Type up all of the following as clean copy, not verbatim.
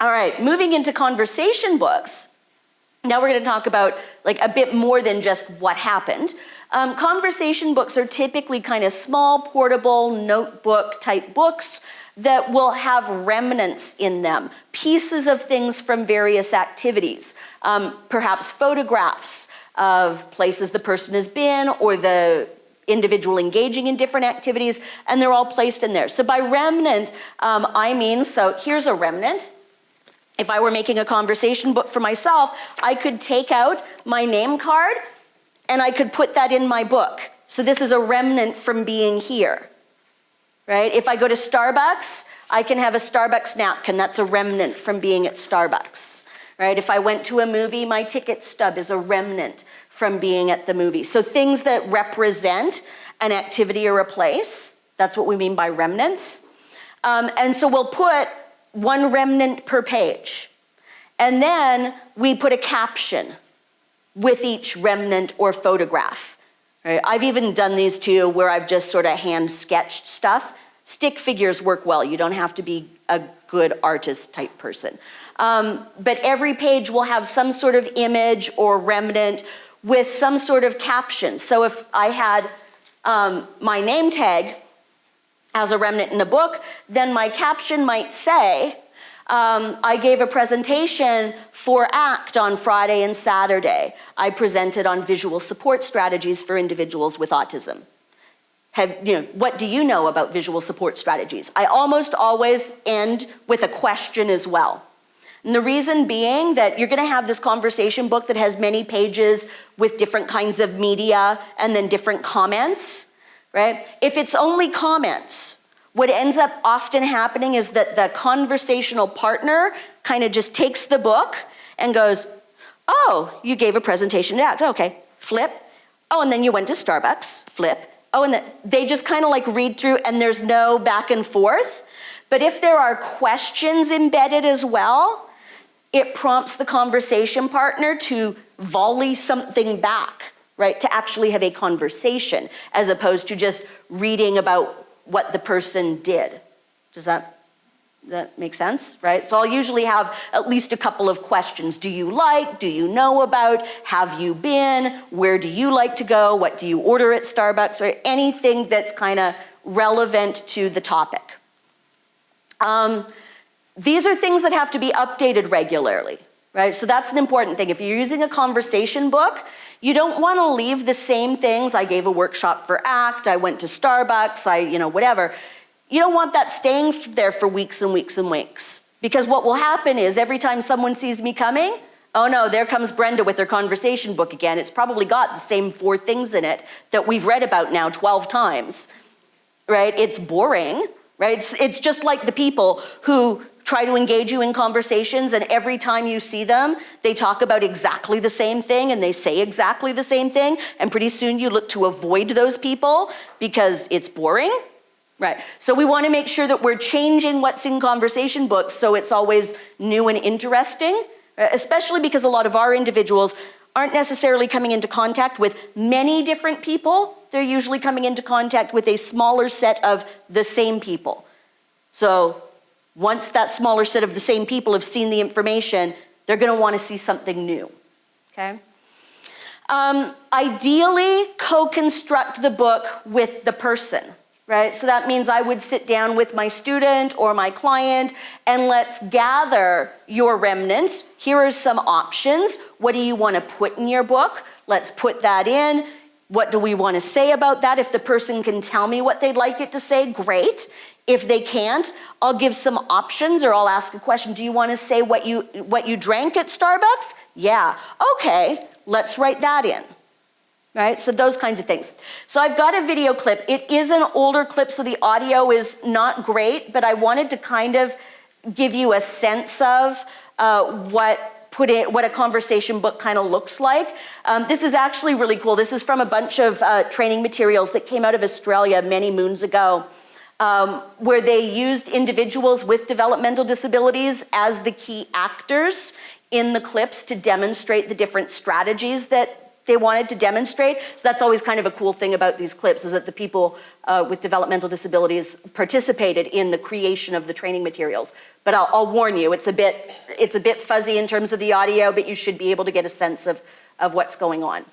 All right, moving into conversation books. Now we're going to talk about like a bit more than just what happened. Conversation books are typically kind of small, portable, notebook type books that will have remnants in them, pieces of things from various activities, perhaps photographs of places the person has been or the individual engaging in different activities, and they're all placed in there. So by remnant, I mean, so here's a remnant. If I were making a conversation book for myself, I could take out my name card and I could put that in my book. So this is a remnant from being here, right? If I go to Starbucks, I can have a Starbucks napkin. That's a remnant from being at Starbucks, right? If I went to a movie, my ticket stub is a remnant from being at the movie. So things that represent an activity or a place, that's what we mean by remnants. And so we'll put one remnant per page. And then we put a caption with each remnant or photograph. Right? I've even done these too where I've just sort of hand sketched stuff. Stick figures work well. You don't have to be a good artist type person. But every page will have some sort of image or remnant with some sort of caption. So if I had my name tag as a remnant in a book, then my caption might say, I gave a presentation for ACT on Friday and Saturday. I presented on visual support strategies for individuals with autism. What do you know about visual support strategies? I almost always end with a question as well. And the reason being that you're gonna have this conversation book that has many pages with different kinds of media and then different comments, right? If it's only comments, what ends up often happening is that the conversational partner kind of just takes the book and goes, oh, you gave a presentation at ACT, okay, flip. Oh, and then you went to Starbucks, flip. Oh, and then they just kind of like read through and there's no back and forth. But if there are questions embedded as well, it prompts the conversation partner to volley something back, right? To actually have a conversation as opposed to just reading about what the person did. Does that make sense, right? So I'll usually have at least a couple of questions. Do you like? Do you know about? Have you been? Where do you like to go? What do you order at Starbucks? Or anything that's kind of relevant to the topic. These are things that have to be updated regularly, right? So that's an important thing. If you're using a conversation book, you don't want to leave the same things. I gave a workshop for ACT, I went to Starbucks, whatever. You don't want that staying there for weeks and weeks and weeks. Because what will happen is every time someone sees me coming, oh no, there comes Brenda with her conversation book again. It's probably got the same 4 things in it that we've read about now 12 times, right? It's boring, right? It's just like the people who try to engage you in conversations and every time you see them, they talk about exactly the same thing and they say exactly the same thing and pretty soon you look to avoid those people because it's boring, right? So we want to make sure that we're changing what's in conversation books so it's always new and interesting, especially because a lot of our individuals aren't necessarily coming into contact with many different people. They're usually coming into contact with a smaller set of the same people. So once that smaller set of the same people have seen the information, they're going to want to see something new, okay? Ideally, co-construct the book with the person, right? So that means I would sit down with my student or my client and let's gather your remnants. Here are some options. What do you want to put in your book? Let's put that in. What do we want to say about that? If the person can tell me what they'd like it to say, great. If they can't, I'll give some options or I'll ask a question. Do you want to say what you drank at Starbucks? Yeah. Okay, let's write that in. Right? So those kinds of things. So I've got a video clip. It is an older clip, so the audio is not great, but I wanted to kind of give you a sense of what a conversation book kind of looks like. This is actually really cool. This is from a bunch of training materials that came out of Australia many moons ago. Where they used individuals with developmental disabilities as the key actors in the clips to demonstrate the different strategies that they wanted to demonstrate. So that's always kind of a cool thing about these clips, is that the people with developmental disabilities participated in the creation of the training materials. But I'll warn you, it's a bit fuzzy in terms of the audio, but you should be able to get a sense of what's going on.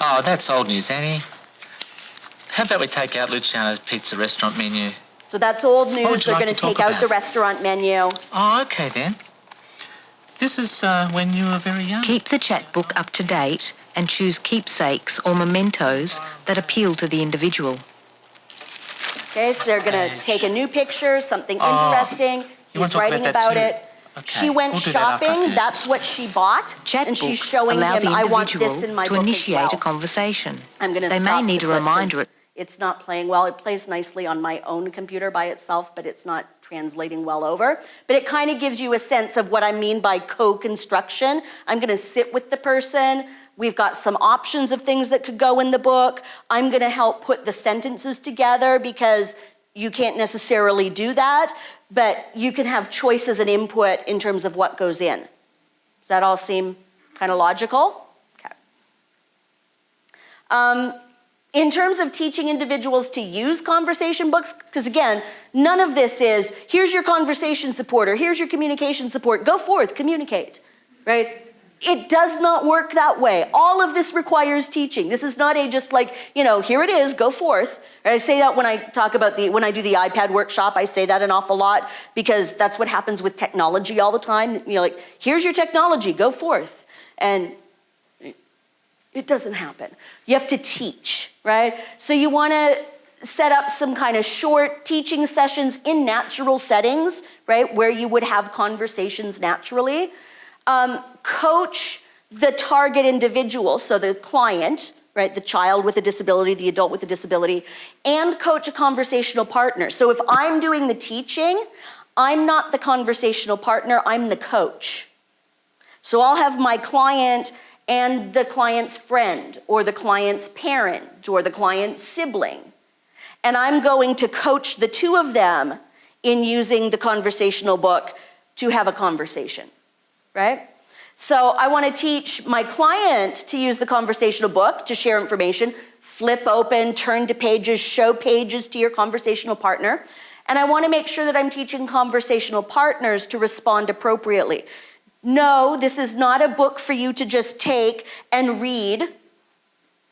Oh, that's old news, Annie. How about we take out Luciano's pizza restaurant menu? So that's old news. They're like going to to take talk out about? the restaurant menu. Oh, okay then. This is when you were very young. Keep the chat book up to date and choose keepsakes or mementos that appeal to the individual. Okay, so they're going to take a new picture, something interesting. He's writing about it. Okay. She went We'll do that after shopping, this. that's what she bought, Chat and she's books showing allow him, the I want individual this in my to book initiate as well. a conversation. I'm going to They stop may need the a clip reminder. 'cause it's not playing well. It plays nicely on my own computer by itself, but it's not translating well over. But it kind of gives you a sense of what I mean by co-construction. I'm going to sit with the person. We've got some options of things that could go in the book. I'm going to help put the sentences together because you can't necessarily do that, but you can have choices and input in terms of what goes in. Does that all seem kind of logical? Okay. In terms of teaching individuals to use conversation books, because again, none of this is, here's your conversation support, or here's your communication support, go forth, communicate, right? It does not work that way. All of this requires teaching. This is not a just like, here it is, go forth. I say that when I talk about when I do the iPad workshop, I say that an awful lot because that's what happens with technology all the time. Like, here's your technology, go forth. And it doesn't happen. You have to teach, right? So you want to set up some kind of short teaching sessions in natural settings, right, where you would have conversations naturally. Coach the target individual, so the client, right, the child with a disability, the adult with a disability, and coach a conversational partner. So if I'm doing the teaching, I'm not the conversational partner, I'm the coach. So I'll have my client and the client's friend, or the client's parent, or the client's sibling. And I'm going to coach the two of them in using the conversational book to have a conversation, right? So I want to teach my client to use the conversational book to share information, flip open, turn to pages, show pages to your conversational partner. And I want to make sure that I'm teaching conversational partners to respond appropriately. No, this is not a book for you to just take and read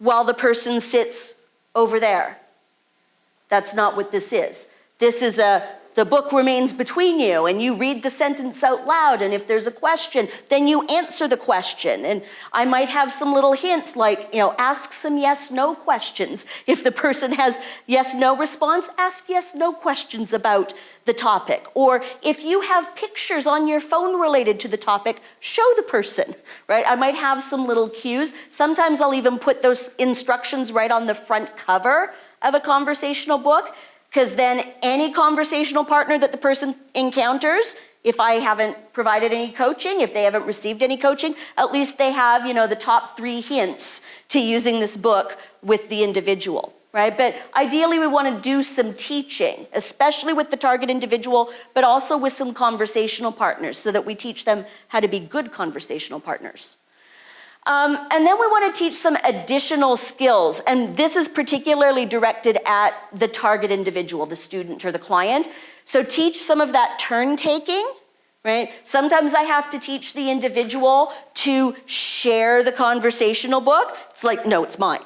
while the person sits over there. That's not what this is. This is the book remains between you, and you read the sentence out loud, and if there's a question, then you answer the question. And I might have some little hints like, ask some yes-no questions. If the person has yes-no response, ask yes-no questions about the topic. Or if you have pictures on your phone related to the topic, show the person, right? I might have some little cues. Sometimes I'll even put those instructions right on the front cover of a conversational book, because then any conversational partner that the person encounters, if I haven't provided any coaching, if they haven't received any coaching, at least they have, the top 3 hints to using this book with the individual, right? But ideally we want to do some teaching, especially with the target individual, but also with some conversational partners so that we teach them how to be good conversational partners. And then we want to teach some additional skills, and this is particularly directed at the target individual, the student or the client. So teach some of that turn taking, right? Sometimes I have to teach the individual to share the conversational book. It's like, no, it's mine.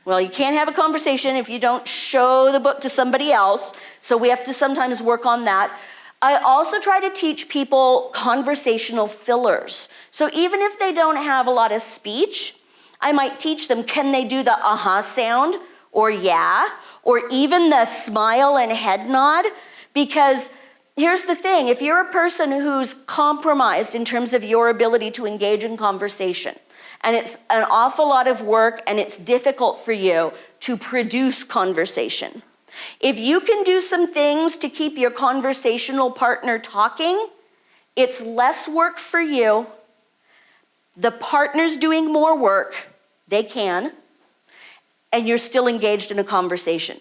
Well, you can't have a conversation if you don't show the book to somebody else, so we have to sometimes work on that. I also try to teach people conversational fillers. So even if they don't have a lot of speech, I might teach them, can they do the uh-huh sound, or yeah, or even the smile and head nod? Because here's the thing, if you're a person who's compromised in terms of your ability to engage in conversation, and it's an awful lot of work and it's difficult for you to produce conversation, if you can do some things to keep your conversational partner talking, it's less work for you. The partner's doing more work, they can, and you're still engaged in a conversation.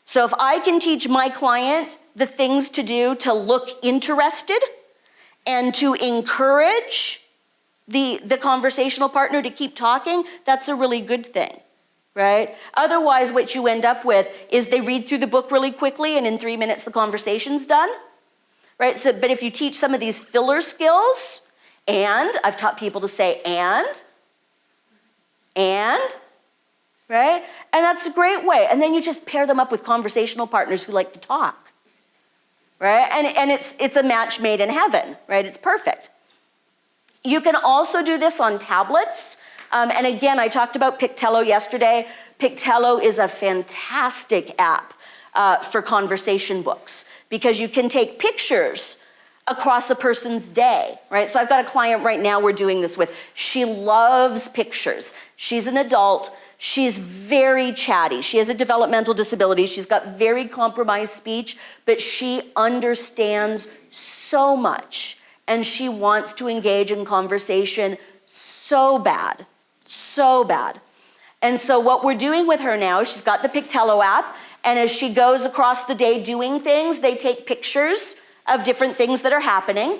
So if I can teach my client the things to do to look interested and to encourage the conversational partner to keep talking, that's a really good thing, right? Otherwise, what you end up with is they read through the book really quickly and in 3 minutes the conversation's done, right? So, but if you teach some of these filler skills, and I've taught people to say and, right? And that's a great way. And then you just pair them up with conversational partners who like to talk, right? And it's a match made in heaven, right? It's perfect. You can also do this on tablets. And again, I talked about Pictello yesterday. Pictello is a fantastic app for conversation books because you can take pictures across a person's day, right? So I've got a client right now we're doing this with. She loves pictures. She's an adult. She's very chatty. She has a developmental disability. She's got very compromised speech, but she understands so much and she wants to engage in conversation so bad, so bad. And so what we're doing with her now, she's got the Pictello app, and as she goes across the day doing things, they take pictures of different things that are happening.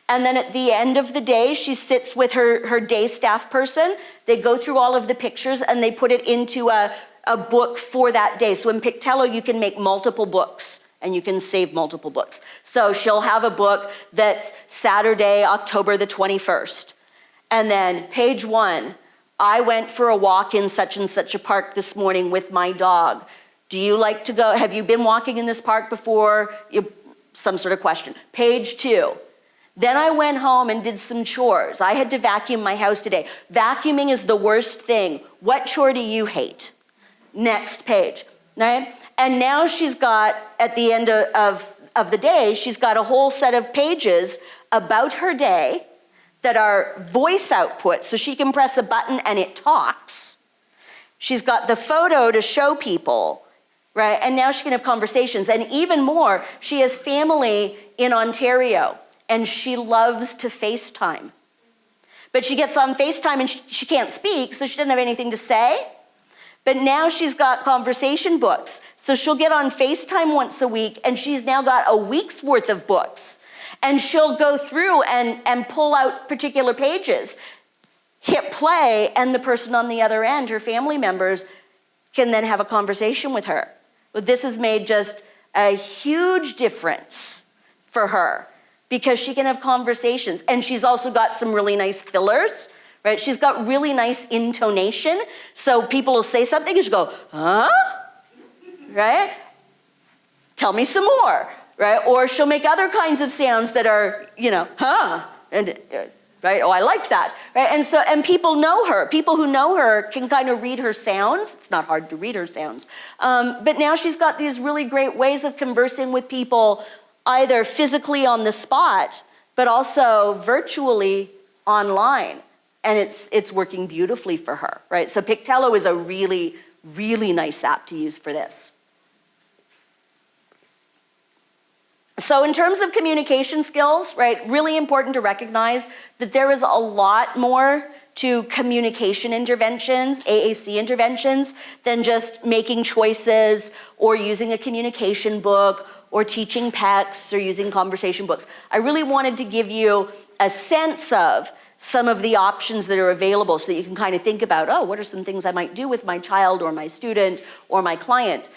And then at the end of the day, she sits with her day staff person. They go through all of the pictures and they put it into a book for that day. So in Pictello, you can make multiple books and you can save multiple books. So she'll have a book that's Saturday, October the 21st. And then page 1, I went for a walk in such and such a park this morning with my dog. Do you like to go? Have you been walking in this park before? Some sort of question. Page 2. Then I went home and did some chores. I had to vacuum my house today. Vacuuming is the worst thing. What chore do you hate? Next page, right? And now she's got, at the end of the day, she's got a whole set of pages about her day that are voice output, so she can press a button and it talks. She's got the photo to show people, right? And now she can have conversations. And even more, she has family in Ontario, and she loves to FaceTime. But she gets on FaceTime and she can't speak, so she doesn't have anything to say. But now she's got conversation books. So she'll get on FaceTime once a week, and she's now got a week's worth of books. And she'll go through and pull out particular pages, hit play, and the person on the other end, her family members, can then have a conversation with her. But this has made just a huge difference for her because she can have conversations. And she's also got some really nice fillers, right? She's got really nice intonation. So people will say something and she'll go, huh? Right? Tell me some more, right? Or she'll make other kinds of sounds that are, huh? And right? Oh, I like that, right? And people know her. People who know her can kind of read her sounds. It's not hard to read her sounds. But now she's got these really great ways of conversing with people, either physically on the spot, but also virtually online. And it's working beautifully for her, right? So Pictello is a really, really nice app to use for this. So in terms of communication skills, right, really important to recognize that there is a lot more to communication interventions, AAC interventions, than just making choices or using a communication book or teaching PECs or using conversation books. I really wanted to give you a sense of some of the options that are available so that you can kind of think about, oh, what are some things I might do with my child or my student or my client?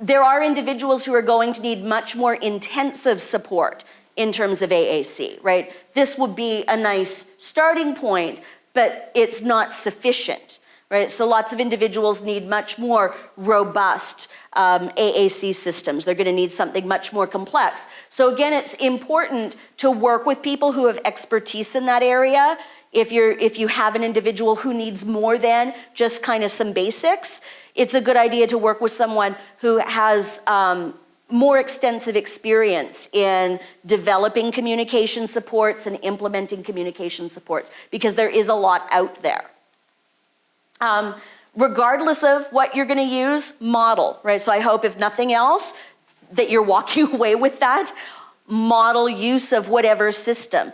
There are individuals who are going to need much more intensive support in terms of AAC, right? This would be a nice starting point, but it's not sufficient, right? So lots of individuals need much more robust AAC systems. They're going to need something much more complex. So again, it's important to work with people who have expertise in that area. If you have an individual who needs more than just kind of some basics, it's a good idea to work with someone who has more extensive experience in developing communication supports and implementing communication supports, because there is a lot out there. Regardless of what you're going to use, model, right? So I hope, if nothing else, that you're walking away with that. Model use of whatever system.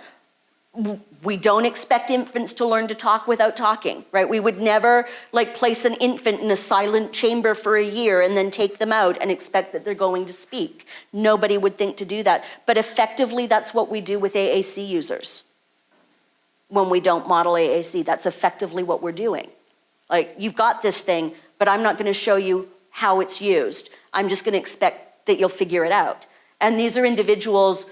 We don't expect infants to learn to talk without talking, right? We would never like place an infant in a silent chamber for a year and then take them out and expect that they're going to speak. Nobody would think to do that. But effectively, that's what we do with AAC users. When we don't model AAC, that's effectively what we're doing. Like, you've got this thing, but I'm not going to show you how it's used. I'm just going to expect that you'll figure it out. And these are individuals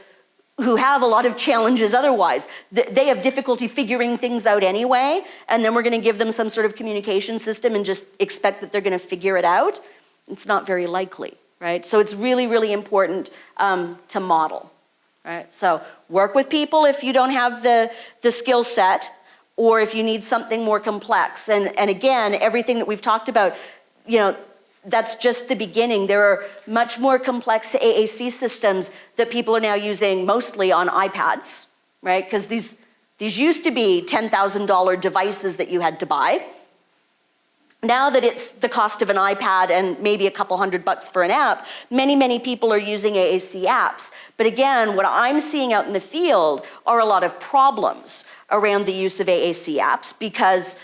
who have a lot of challenges otherwise. They have difficulty figuring things out anyway, and then we're going to give them some sort of communication system and just expect that they're going to figure it out. It's not very likely, right? So it's really, really important to model, right? So work with people if you don't have the skill set, or if you need something more complex. And again, everything that we've talked about, you know, that's just the beginning. There are much more complex AAC systems that people are now using mostly on iPads, right? Because these used to be $10,000 devices that you had to buy. Now that it's the cost of an iPad and maybe a couple $100 for an app, many, many people are using AAC apps. But again, what I'm seeing out in the field are a lot of problems around the use of AAC apps because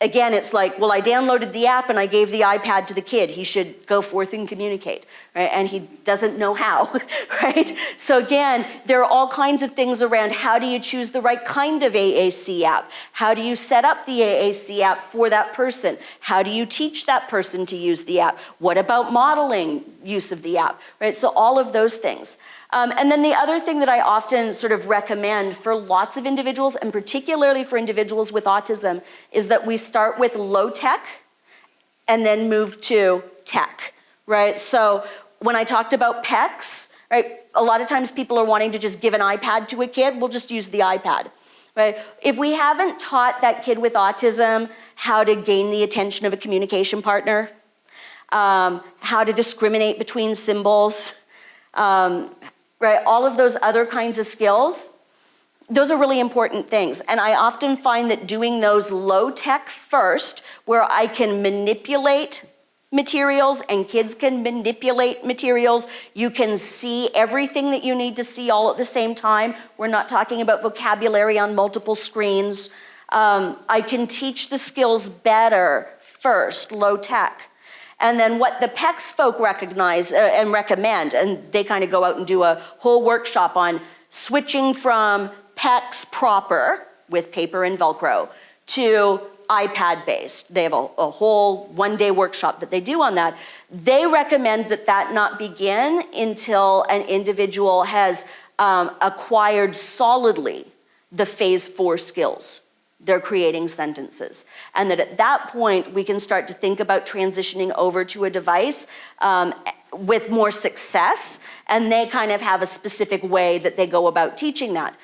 again, it's like, well, I downloaded the app and I gave the iPad to the kid. He should go forth and communicate, right? And he doesn't know how, right? So again, there are all kinds of things around how do you choose the right kind of AAC app? How do you set up the AAC app for that person? How do you teach that person to use the app? What about modeling use of the app, right? So all of those things. And then the other thing that I often sort of recommend for lots of individuals, and particularly for individuals with autism, is that we start with low tech and then move to tech, right? So when I talked about PECs, right, a lot of times people are wanting to just give an iPad to a kid, we'll just use the iPad, right? If we haven't taught that kid with autism how to gain the attention of a communication partner, how to discriminate between symbols, right, all of those other kinds of skills, those are really important things. And I often find that doing those low tech first, where I can manipulate materials and kids can manipulate materials, you can see everything that you need to see all at the same time. We're not talking about vocabulary on multiple screens. I can teach the skills better first, low tech. And then what the PECs folk recognize and recommend, and they kind of go out and do a whole workshop on switching from PECs proper with paper and Velcro to iPad-based. They have a whole one-day workshop that they do on that. They recommend that that not begin until an individual has acquired solidly the phase 4 skills. They're creating sentences. And that at that point, we can start to think about transitioning over to a device with more success, and they kind of have a specific way that they go about teaching that.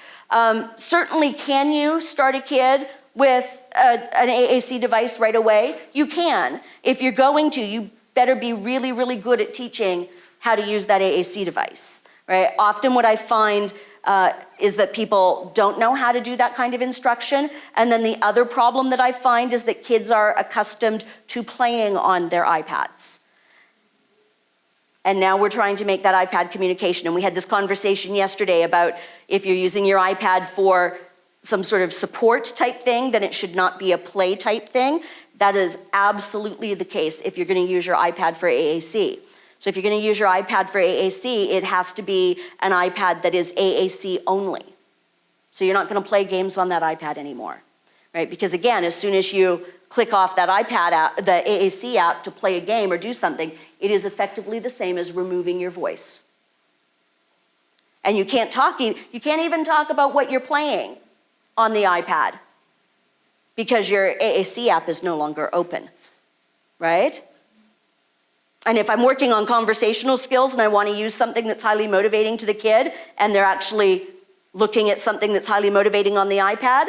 Certainly, can you start a kid with an AAC device right away? You can. If you're going to, you better be really, really good at teaching how to use that AAC device, right? Often what I find is that people don't know how to do that kind of instruction. And then the other problem that I find is that kids are accustomed to playing on their iPads. And now we're trying to make that iPad communication. And we had this conversation yesterday about if you're using your iPad for some sort of support type thing, then it should not be a play type thing. That is absolutely the case if you're going to use your iPad for AAC. So if you're going to use your iPad for AAC, it has to be an iPad that is AAC only. So you're not going to play games on that iPad anymore, right? Because again, as soon as you click off that iPad app, the AAC app to play a game or do something, it is effectively the same as removing your voice. And you can't even talk about what you're playing on the iPad because your AAC app is no longer open, right? And if I'm working on conversational skills and I want to use something that's highly motivating to the kid and they're actually looking at something that's highly motivating on the iPad,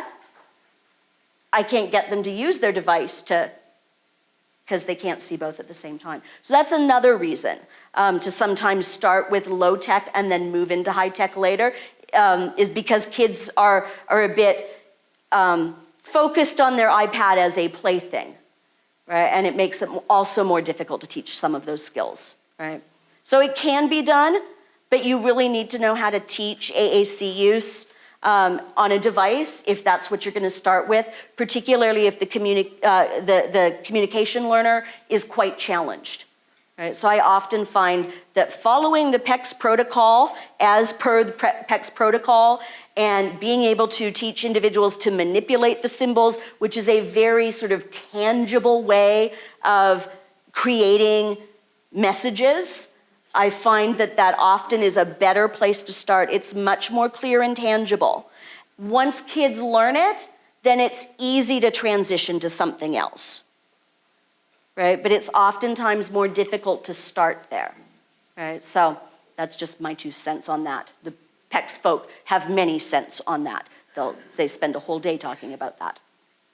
I can't get them to use their device because they can't see both at the same time. So that's another reason to sometimes start with low tech and then move into high tech later, is because kids are a bit focused on their iPad as a plaything. Right? And it makes it also more difficult to teach some of those skills, right? So it can be done, but you really need to know how to teach AAC use on a device, if that's what you're going to start with, particularly if the communication learner is quite challenged. Right? So I often find that following the PECS protocol, as per the PECS protocol, and being able to teach individuals to manipulate the symbols, which is a very sort of tangible way of creating messages, I find that that often is a better place to start. It's much more clear and tangible. Once kids learn it, then it's easy to transition to something else. Right? But it's oftentimes more difficult to start there. Right? So that's just my 2 cents on that. The PECS folk have many cents on that. They spend a whole day talking about that.